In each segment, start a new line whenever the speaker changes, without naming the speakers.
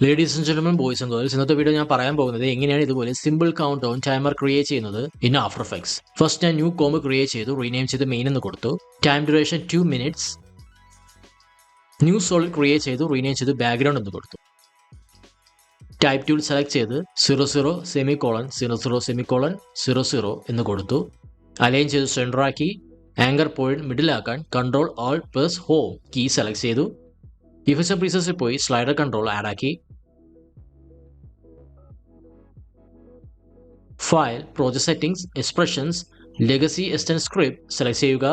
Ladies and gentlemen, boys and girls, ഇന്നത്തെ video ഞാൻ പറയാൻ പോകുന്നത് എങ്ങനെയാണ് ഇതുപോലെ simple count down timer create ചെയ്യുന്നത് ഇൻ ആഫ്റ്റർ എഫക്ട്സ്. ഫസ്റ്റ് ഞാൻ ന്യൂ കോംബ് ക്രിയേറ്റ് ചെയ്തു, റീനെയിം ചെയ്ത് മെയിൻ എന്ന് കൊടുത്തു. Time duration 2 minutes. New solid create ചെയ്തു, റീനെയിം ചെയ്ത് ബാക്ക്ഗ്രൗണ്ട് എന്ന് കൊടുത്തു. ടൈപ്പ് ടൂൾ സെലക്ട് ചെയ്ത് 00 സെമിക്കോളൻ 00 സെമിക്കോളൻ 00 എന്ന് കൊടുത്തു. അലൈൻ ചെയ്ത് സെൻറ്റർ ആക്കി. ആങ്കർ പോയിന്റ് മിഡിലാക്കാൻ control alt plus home key select ചെയ്തു. ഇഫക്ട്സ് ആൻഡ് പ്രീസെറ്റ്സിൽ പോയി സ്ലൈഡർ കൺട്രോൾ ആഡ് ആക്കി. File, project settings, expressions, legacy ExtendScript select ചെയ്യുക.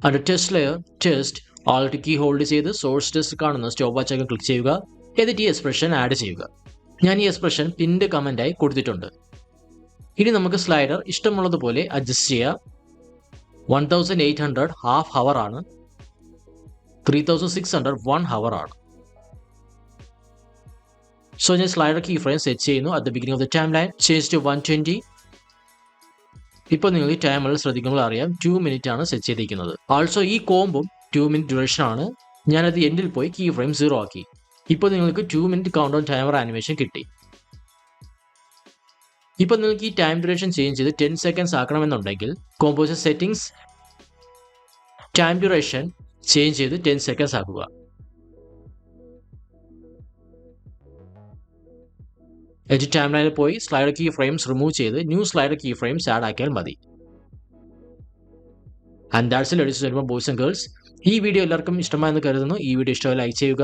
അതിൻ്റെ test layer, test, alt key hold ചെയ്ത് സോഴ്സ് ടെസ്റ്റ് കാണുന്ന സ്റ്റോപ്പ് വാച്ച് ഐക്കൺ ക്ലിക്ക് ചെയ്യുക. എന്നിട്ട് ഈ എക്സ്പ്രഷൻ ആഡ് ചെയ്യുക. ഞാൻ ഈ എക്സ്പ്രഷൻ പിൻഡ് കമൻ്റായി കൊടുത്തിട്ടുണ്ട്. ഇനി നമുക്ക് സ്ലൈഡർ ഇഷ്ടമുള്ളതുപോലെ അഡ്ജസ്റ്റ് ചെയ്യാം. 1800 ഹാഫ് ഹവർ ആണ്. 3600 1 ഹവർ ആണ്. സോ ഞാൻ സ്ലൈഡർ കീ ഫ്രെയിം സെറ്റ് ചെയ്യുന്നു. At the beginning of the time line change to 120. ഇപ്പോൾ നിങ്ങൾ ഈ ടൈമിൽ ശ്രദ്ധിക്കുമ്പോൾ അറിയാം 2 minutes ആണ് സെറ്റ് ചെയ്തിരിക്കുന്നത്. ആൾസോ ഈ കോംബും 2 minute ഡ്യൂറേഷൻ ആണ്. ഞാനത് എൻഡിൽ പോയി കീ ഫ്രെയിം 0 ആക്കി. ഇപ്പോൾ നിങ്ങൾക്ക് 2 minute count down timer animation കിട്ടി. ഇപ്പോൾ നിങ്ങൾക്ക് ഈ ടൈം ഡ്യൂറേഷൻ ചേഞ്ച് ചെയ്ത് 10 seconds ആക്കണമെന്നുണ്ടെങ്കിൽ composer settings, time duration change ചെയ്ത് 10 seconds ആക്കുക. എഡിറ്റ് ടൈം ലൈനിൽ പോയി സ്ലൈഡർ കീ ഫ്രെയിംസ് റിമൂവ് ചെയ്ത് new slider key frames add ആക്കിയാൽ മതി. And that's it, ladies and gentlemen, boys and girls. ഈ വീഡിയോ എല്ലാവർക്കും ഇഷ്ടമായെന്ന് കരുതുന്നു. ഈ വീഡിയോ ഇഷ്ടമായി ലൈക്ക് ചെയ്യുക,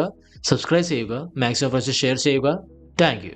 സബ്സ്ക്രൈബ് ചെയ്യുക, മാക്സിമം ഫ്രണ്ട്സ് ഷെയർ ചെയ്യുക. Thank you.